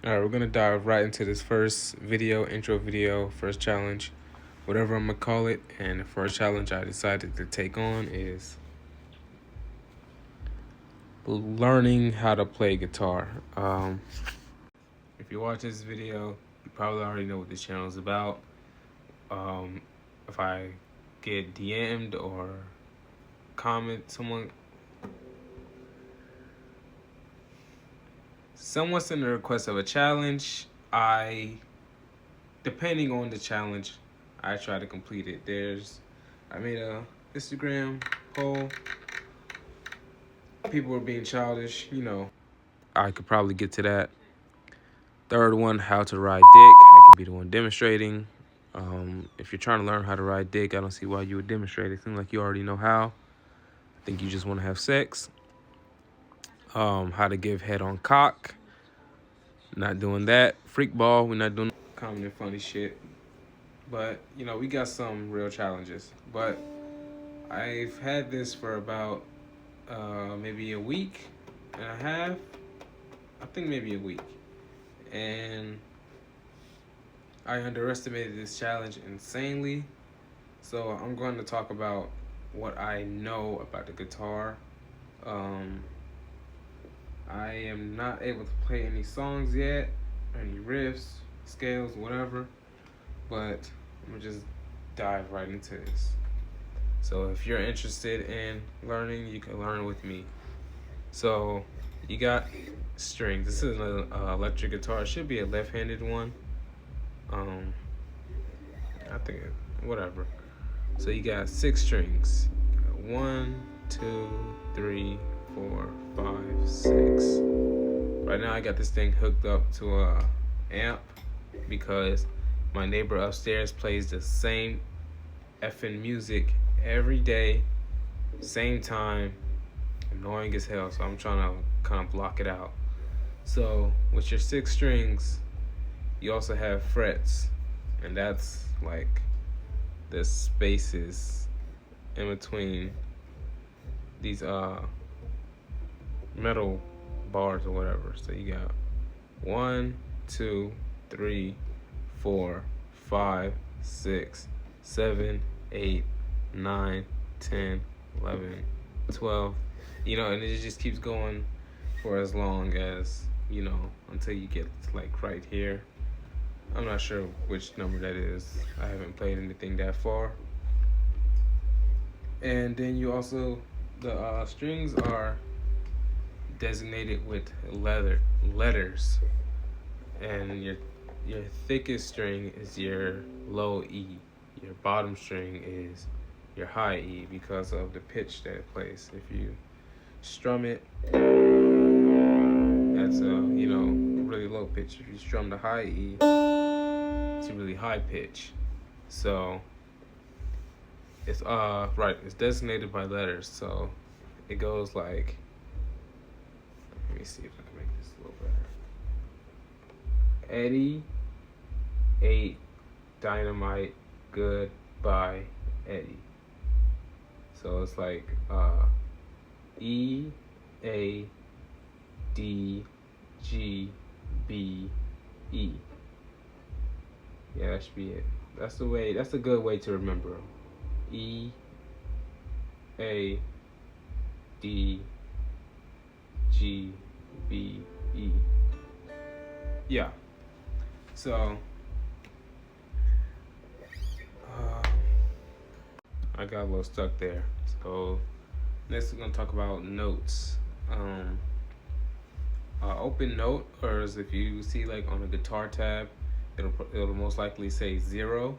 All right, we're gonna dive right into this first video, intro video, first challenge, whatever I'm gonna call it. And the first challenge I decided to take on is learning how to play guitar. If you watch this video, you probably already know what this channel is about. If I get DM'd or someone sent a request of a challenge, depending on the challenge, I try to complete it. I made a Instagram poll. People were being childish. I could probably get to that. Third one, how to ride dick. I could be the one demonstrating. If you're trying to learn how to ride dick, I don't see why you would demonstrate. It seems like you already know how. I think you just want to have sex. How to give head on cock. Not doing that. Freak ball, we're not doing common and funny shit. But, we got some real challenges. But I've had this for about maybe a week and a half. I think maybe a week. And I underestimated this challenge insanely. So I'm going to talk about what I know about the guitar. I am not able to play any songs yet, any riffs, scales, whatever. But I'm going to just dive right into this. So if you're interested in learning, you can learn with me. So you got strings. This is an electric guitar. It should be a left-handed one. I think whatever. So you got 6 strings. 1, 2, 3, 4, 5, 6. Right now I got this thing hooked up to a amp because my neighbor upstairs plays the same effing music every day, same time, annoying as hell. So I'm trying to kind of block it out. So with your 6 strings, you also have frets, and that's like the spaces in between these metal bars or whatever. So you got 1, 2, 3, 4, 5, 6, 7, 8, 9, 10, 11, 12. And it just keeps going for as long as, until you get like right here. I'm not sure which number that is. I haven't played anything that far. And then you also, the strings are designated with letters. And your thickest string is your low E. Your bottom string is your high E because of the pitch that it plays. If you strum it, that's a really low pitch. If you strum the high E, it's a really high pitch. So it's it's designated by letters. So it goes like, let me see if I can make this a little better. Eddie ate dynamite, goodbye Eddie. So it's like E A D G B E. Yeah, that should be it. That's a good way to remember them. E A D G B E. Yeah. So I got a little stuck there. So next we're gonna talk about notes. Open note, or as if you see like on a guitar tab, it'll most likely say 0.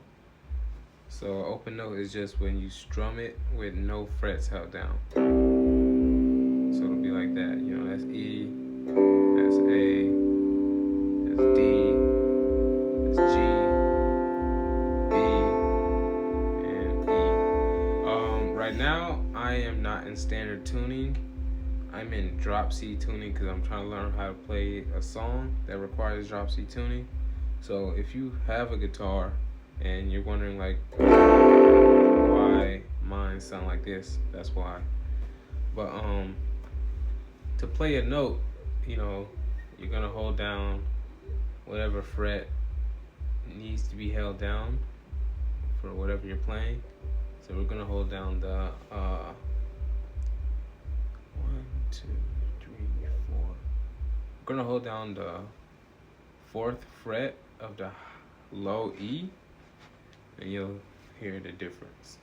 So open note is just when you strum it with no frets held down. So it'll be like that. That's E, that's A, that's D, that's G, B, and E. Right now I am not in standard tuning. I'm in drop C tuning because I'm trying to learn how to play a song that requires drop C tuning. So if you have a guitar and you're wondering like why mine sound like this, that's why. But to play a note, you're gonna hold down whatever fret needs to be held down for whatever you're playing. So we're gonna hold down the 1, 2, 3, 4. We're gonna hold down the 4th fret of the low E, and you'll hear the difference.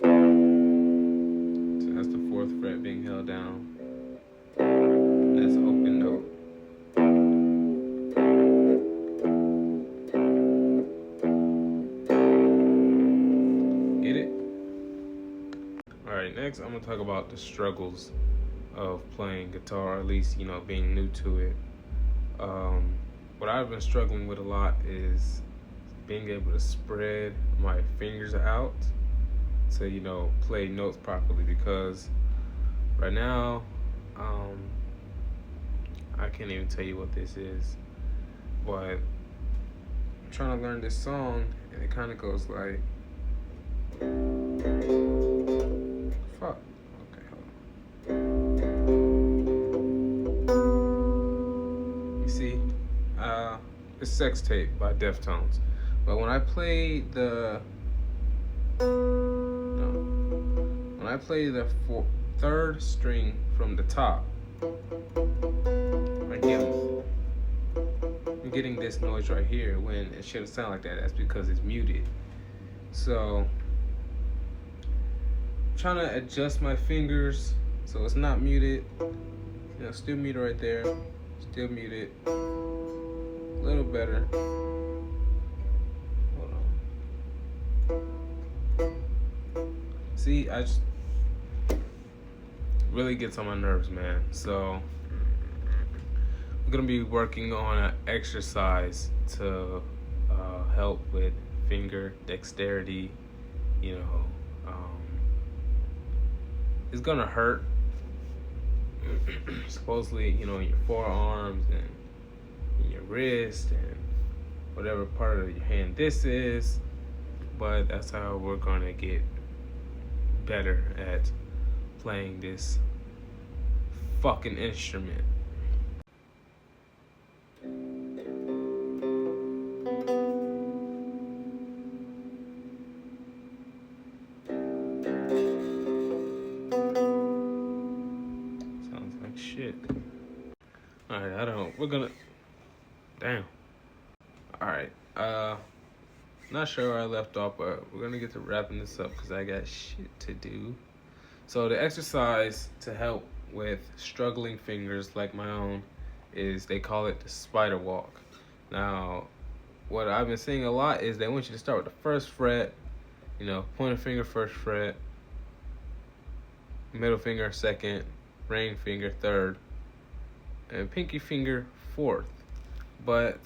So that's the 4th fret being held down. That's an open note. Get it? Alright, next I'm gonna talk about the struggles of playing guitar, or at least, being new to it. What I've been struggling with a lot is being able to spread my fingers out to, play notes properly, because right now, I can't even tell you what this is, but I'm trying to learn this song, and it kind of goes like, fuck, okay, hold on. You see, it's Sex Tape by Deftones, but when I play the, when I play the 3rd string from the top, I'm getting this noise right here when it shouldn't sound like that. That's because it's muted. So I'm trying to adjust my fingers so it's not muted. Still muted right there. Still muted. A little better. Hold on. See, I just really gets on my nerves, man. So I'm gonna be working on an exercise to help with finger dexterity. It's gonna hurt. Supposedly, in your forearms and in your wrist and whatever part of your hand this is, but that's how we're gonna get better at playing this fucking instrument. Sounds like shit. Alright, we're gonna, damn. Alright, not sure where I left off, but we're gonna get to wrapping this up because I got shit to do. So the exercise to help with struggling fingers like my own is, they call it the spider walk. Now, what I've been seeing a lot is they want you to start with the 1st fret, pointer finger 1st fret, middle finger 2nd, ring finger 3rd, and pinky finger 4th. But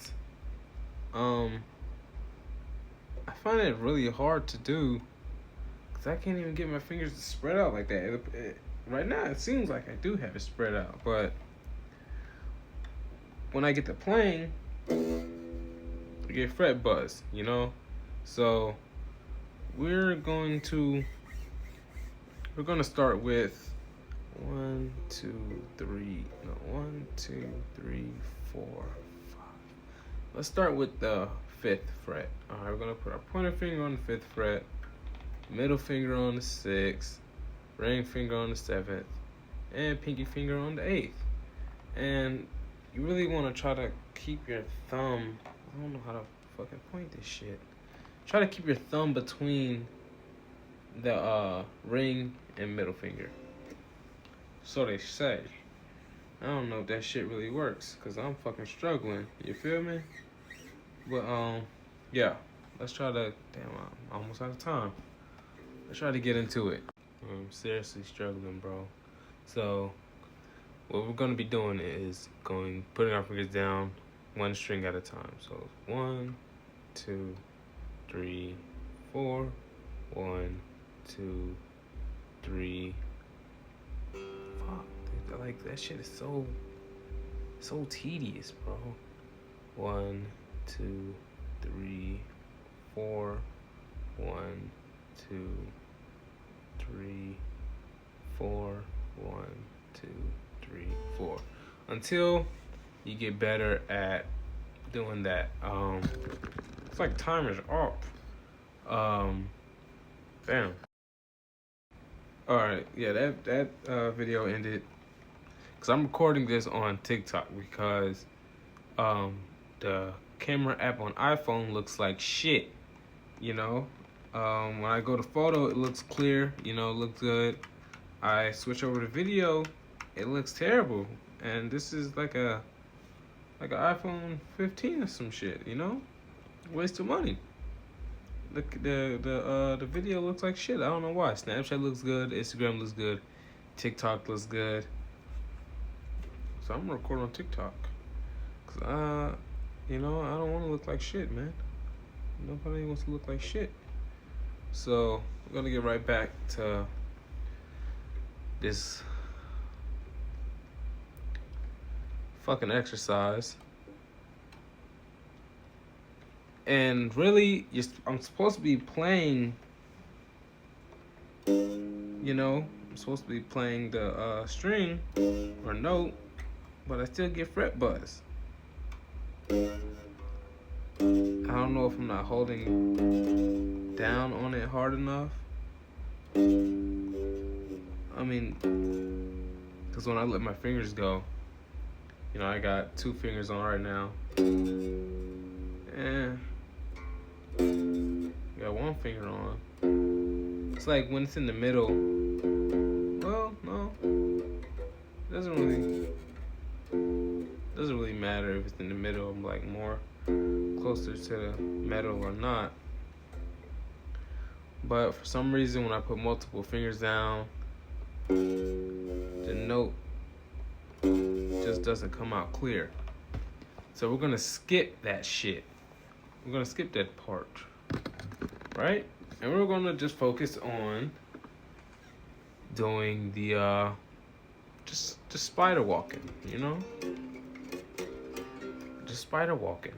I find it really hard to do because I can't even get my fingers to spread out like that. Right now, it seems like I do have it spread out, but when I get to playing, I get fret buzz, So we're going to start with 1, 2, 3, 4, 5. Let's start with the 5th fret. Alright, we're gonna put our pointer finger on the 5th fret, middle finger on the 6th, ring finger on the 7th, and pinky finger on the 8th. And you really want to try to keep your thumb, I don't know how to fucking point this shit. Try to keep your thumb between the ring and middle finger. So they say. I don't know if that shit really works, because I'm fucking struggling. You feel me? But, yeah. Let's try to, damn, I'm almost out of time. Let's try to get into it. I'm seriously struggling, bro. So, what we're going to be doing is putting our fingers down 1 string at a time. So, 1, 2, 3, 4. 1, 2, 3. Fuck, dude, like, that shit is so tedious, bro. 1, 2, 3, 4. 1, 2, 3, 4. 1, 2, 3, 4. Until you get better at doing that. It's like timer's off. Damn. All right, yeah, that video ended because I'm recording this on TikTok because the camera app on iPhone looks like shit. You know, when I go to photo, it looks clear. You know, it looks good. I switch over to video, it looks terrible. And this is like an iPhone 15 or some shit. You know, waste of money. The video looks like shit. I don't know why. Snapchat looks good. Instagram looks good. TikTok looks good. So I'm gonna record on TikTok. Cause you know, I don't want to look like shit, man. Nobody wants to look like shit. So we're gonna get right back to this fucking exercise. And really, I'm supposed to be playing, you know, I'm supposed to be playing the string or note, but I still get fret buzz. I don't know if I'm not holding down on it hard enough. I mean, because when I let my fingers go, you know, I got 2 fingers on right now. Got 1 finger on. It's like when it's in the middle. Well, no, doesn't really matter if it's in the middle. I'm like more closer to the metal or not. But for some reason, when I put multiple fingers down, the note just doesn't come out clear. So we're gonna skip that shit. We're gonna skip that part, right? And we're gonna just focus on doing the just spider walking, you know? Just spider walking.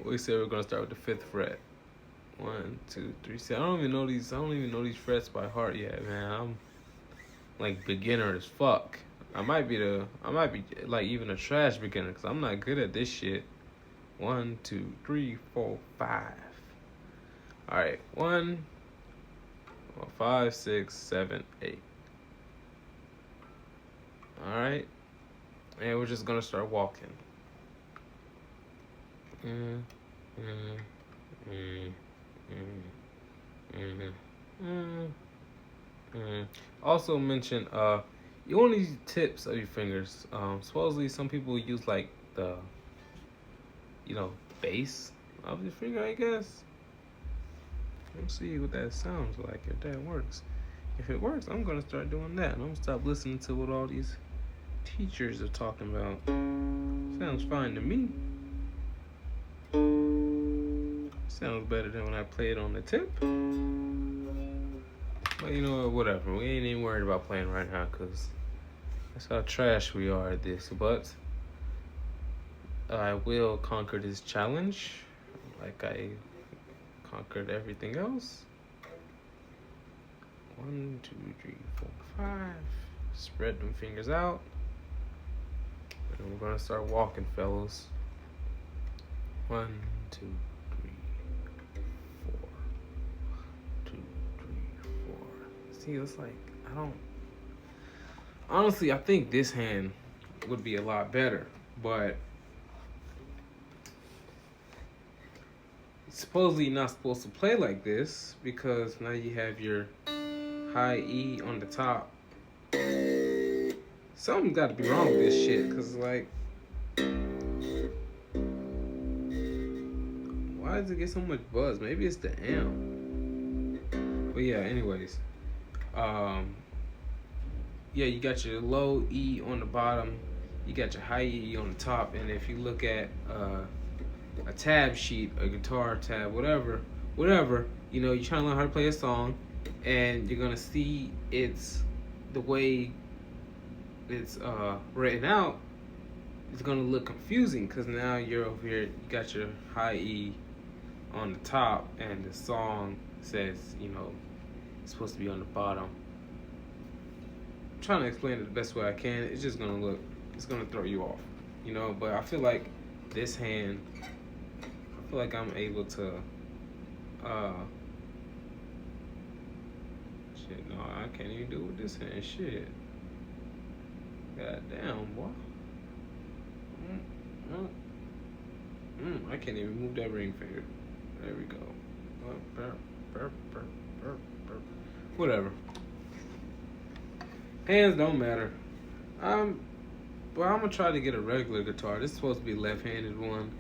We said we're gonna start with the 5th fret. 1, 2, 3. See, I don't even know these frets by heart yet, man. I'm like beginner as fuck. I might be like even a trash beginner because I'm not good at this shit. 1, 2, 3, 4, 5. All right, 1, 5, 6, 7, 8. All right, and we're just gonna start walking. Also mention you want to use tips of your fingers. Supposedly some people use like the base of your finger, I guess. Let's see what that sounds like, if that works. If it works, I'm gonna start doing that. I'm gonna stop listening to what all these teachers are talking about. Sounds fine to me. Sounds better than when I play it on the tip. But you know what, whatever. We ain't even worried about playing right now because that's how trash we are at this. But I will conquer this challenge like I conquered everything else. 1, 2, 3, 4, 5. Spread them fingers out. And we're gonna start walking, fellas. 1, 2, 3, 4. 2, 3, 4. See, it's like honestly, I think this hand would be a lot better, but supposedly you're not supposed to play like this because now you have your high E on the top. Something got to be wrong with this shit, because like, why does it get so much buzz? Maybe it's the amp. But yeah, anyways, yeah, you got your low E on the bottom, you got your high E on the top, and if you look at a tab sheet, a guitar tab, whatever, you know, you're trying to learn how to play a song, and you're gonna see it's the way it's written out. It's gonna look confusing because now you're over here, you got your high E on the top, and the song says, you know, it's supposed to be on the bottom. trying to explain it the best way I can. It's just gonna it's gonna throw you off, you know. But I feel like this hand, I feel like I'm able to, shit, no, I can't even do it with this hand, shit. God damn, boy. I can't even move that ring finger. There we go. Whatever. Hands don't matter. Well, I'm gonna try to get a regular guitar. This is supposed to be a left-handed one.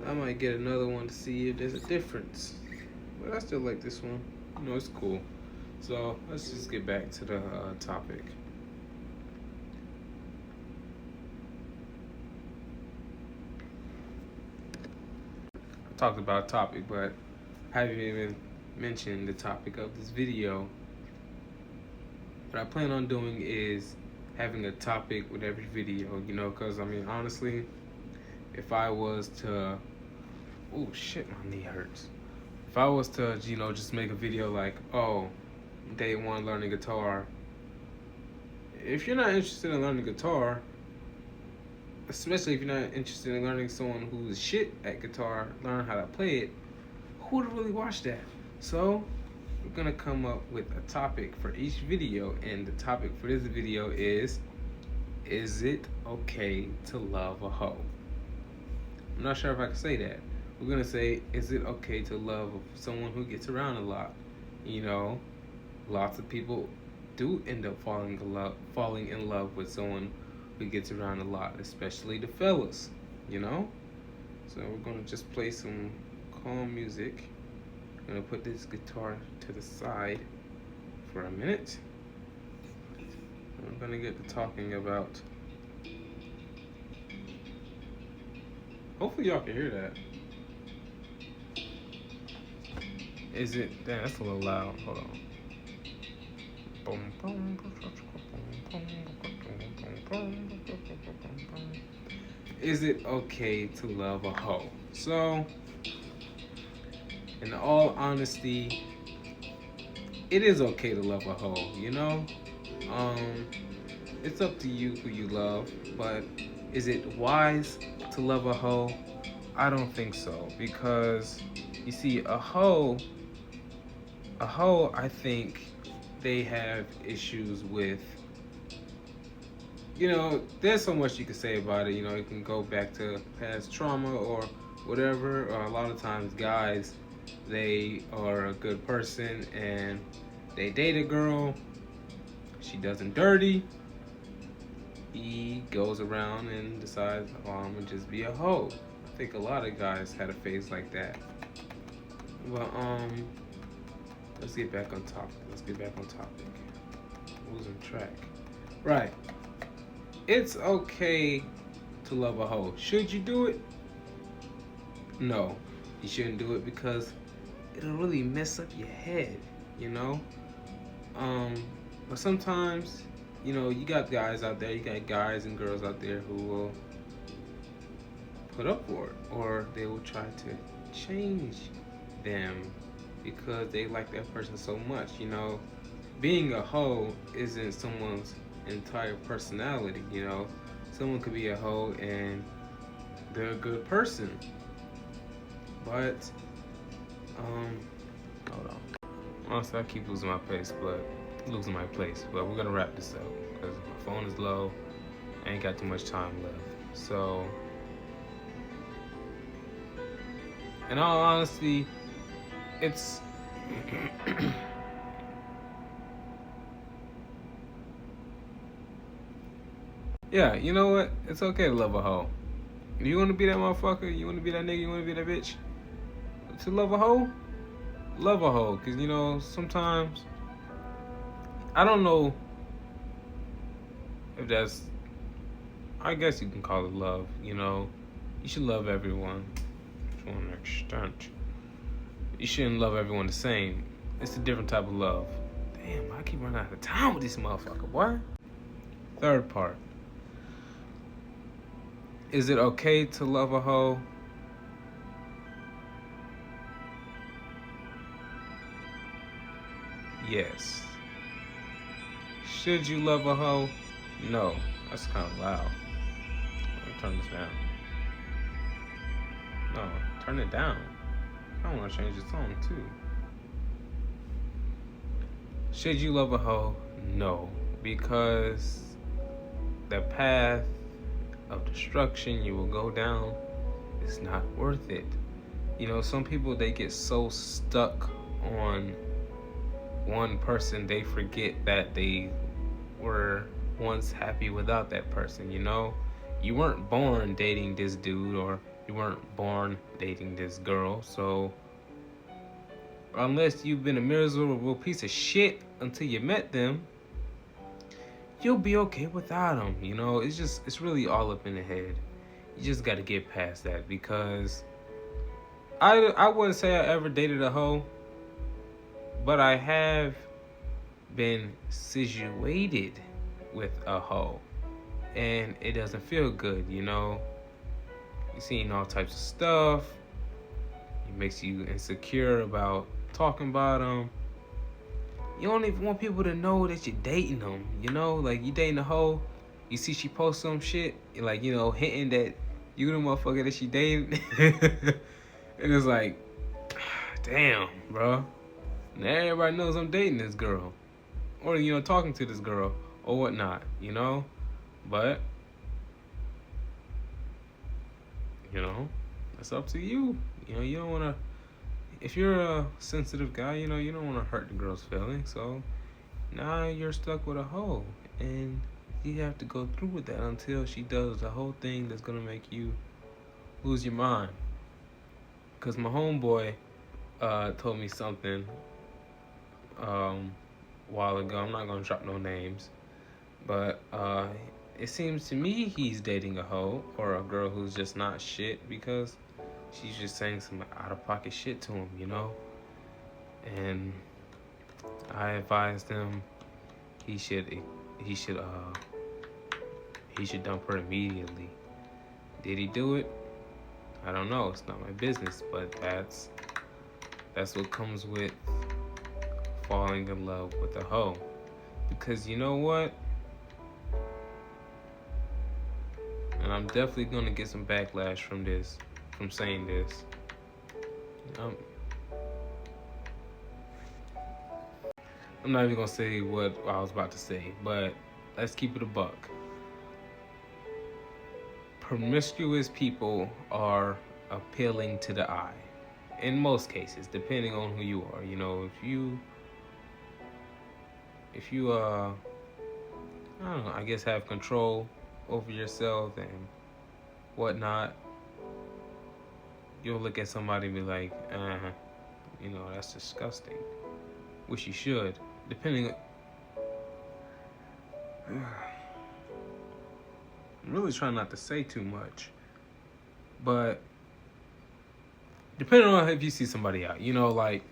I might get another one to see if there's a difference. But I still like this one. You know, it's cool. So let's just get back to the topic. I talked about a topic, but I haven't even mentioned the topic of this video. What I plan on doing is having a topic with every video, you know, because I mean, honestly, if I was to, oh shit, my knee hurts. If I was to, you know, just make a video like, oh, day one learning guitar, if you're not interested in learning guitar, especially if you're not interested in learning someone who's shit at guitar, learn how to play it, who would really watch that? So we're gonna come up with a topic for each video, and the topic for this video is it okay to love a hoe? I'm not sure if I can say that. We're gonna say, is it okay to love someone who gets around a lot? You know, lots of people do end up falling in love with someone who gets around a lot, especially the fellas, you know? So we're gonna just play some calm music. I'm gonna put this guitar to the side for a minute. I'm gonna get to talking about, hopefully y'all can hear that. Is it, damn, that's a little loud, hold on. Is it okay to love a hoe? So, in all honesty, it is okay to love a hoe, you know? It's up to you who you love, but is it wise to love a hoe? I don't think so, because you see, a hoe, I think they have issues with, you know, there's so much you can say about it. You know, it can go back to past trauma or whatever. Or a lot of times guys, they are a good person and they date a girl, she does him dirty, he goes around and decides, oh, I'm gonna just be a hoe. I think a lot of guys had a phase like that. But let's get back on topic. Losing track. Right. It's okay to love a hoe. Should you do it? No, you shouldn't do it, because it'll really mess up your head, you know? But sometimes, you know, you got guys out there, you got guys and girls out there who will put up for it, or they will try to change them because they like that person so much, you know? Being a hoe isn't someone's entire personality, you know? Someone could be a hoe and they're a good person. But, hold on. Honestly, I keep losing my place, but we're gonna wrap this up because my phone is low. I ain't got too much time left. So, in all honesty, it's yeah, you know what? It's okay to love a hoe. You want to be that motherfucker? You want to be that nigga? You want to be that bitch? To love a hoe? Love a hoe. Because, you know, sometimes, I don't know if that's, I guess you can call it love, you know? You should love everyone to an extent. You shouldn't love everyone the same. It's a different type of love. Damn, I keep running out of time with this motherfucker, boy. Third part. Is it okay to love a hoe? Yes. Should you love a hoe? No. That's kind of loud. Let me turn this down. No, turn it down. I want to change the tone too. Should you love a hoe? No. Because the path of destruction you will go down is not worth it. You know, some people, they get so stuck on one person, they forget that they were once happy without that person, you know? You weren't born dating this dude, or you weren't born dating this girl, so unless you've been a miserable piece of shit until you met them, you'll be okay without them, you know? It's really all up in the head. You just gotta get past that, because I wouldn't say I ever dated a hoe, but I have been situated with a hoe, and it doesn't feel good, you know? You're seeing all types of stuff. It makes you insecure about talking about them. You don't even want people to know that you're dating them, you know? Like, you dating a hoe, you see she posts some shit, like, you know, hinting that you the motherfucker that she dating. And it's like, damn, bro. Now everybody knows I'm dating this girl. Or, you know, talking to this girl or whatnot, you know? But, you know, it's up to you. You know, you don't want to, if you're a sensitive guy, you know, you don't want to hurt the girl's feelings. So now you're stuck with a hoe. And you have to go through with that until she does the whole thing that's going to make you lose your mind. Because my homeboy told me something a while ago. I'm not going to drop no names. But it seems to me he's dating a hoe or a girl who's just not shit, because she's just saying some out-of-pocket shit to him, you know? And I advised him he should dump her immediately. Did he do it? I don't know. It's not my business, but that's what comes with falling in love with a hoe. Because you know what? And I'm definitely gonna get some backlash from saying this. I'm not even gonna say what I was about to say, but let's keep it a buck. Promiscuous people are appealing to the eye. In most cases, depending on who you are. You know, if you I don't know, I guess have control over yourself and whatnot, you'll look at somebody and be like, you know, that's disgusting. Which you should, depending. I'm really trying not to say too much, but depending on if you see somebody out, you know, like,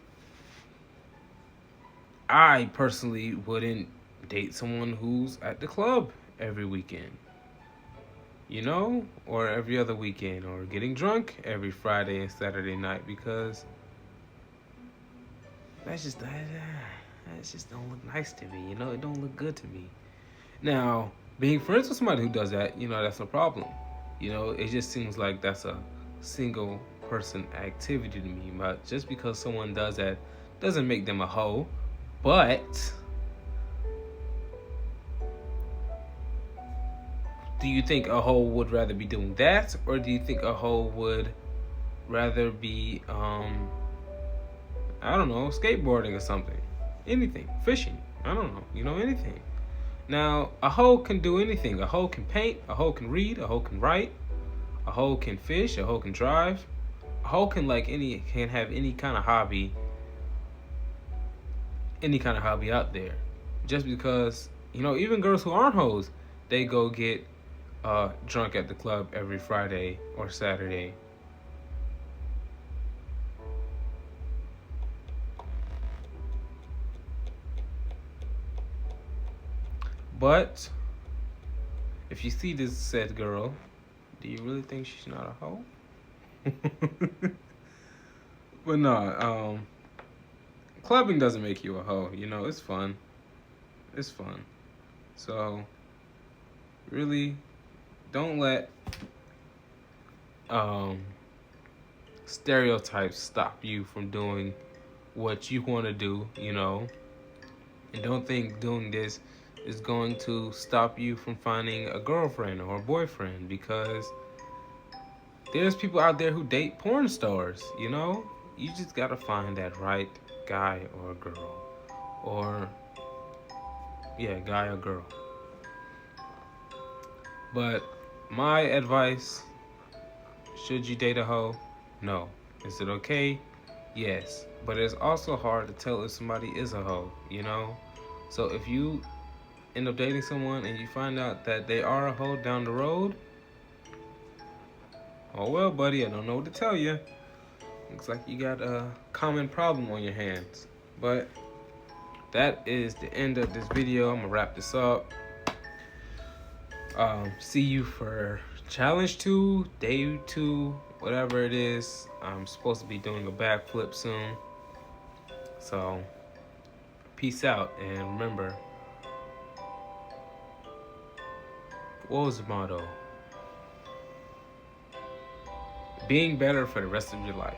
I personally wouldn't date someone who's at the club every weekend, you know, or every other weekend, or getting drunk every Friday and Saturday night, because that just don't look nice to me, you know. It don't look good to me. Now, being friends with somebody who does that, you know, that's a problem. You know, it just seems like that's a single person activity to me. But just because someone does that doesn't make them a hoe. But do you think a hoe would rather be doing that, or do you think a hoe would rather be I don't know, skateboarding or something? Anything. Fishing. I don't know. You know, anything. Now, a hoe can do anything. A hoe can paint, a hoe can read, a hoe can write, a hoe can fish, a hoe can drive. A hoe can have any kind of hobby out there. Just because, you know, even girls who aren't hoes, they go get drunk at the club every Friday or Saturday. But if you see this said girl, do you really think she's not a hoe? But no, clubbing doesn't make you a hoe. You know, it's fun. It's fun. So really, don't let stereotypes stop you from doing what you want to do, you know. And don't think doing this is going to stop you from finding a girlfriend or a boyfriend, because there's people out there who date porn stars, you know? You just gotta find that right guy or girl. Or, yeah, guy or girl. But my advice, should you date a hoe? No. Is it okay? Yes. But it's also hard to tell if somebody is a hoe, you know? So if you end up dating someone and you find out that they are a hoe down the road, oh well, buddy, I don't know what to tell you. Looks like you got a common problem on your hands. But that is the end of this video. I'm gonna wrap this up. See you for challenge 2, day 2, whatever it is. I'm supposed to be doing a backflip soon. So peace out, and remember, what was the motto? Being better for the rest of your life.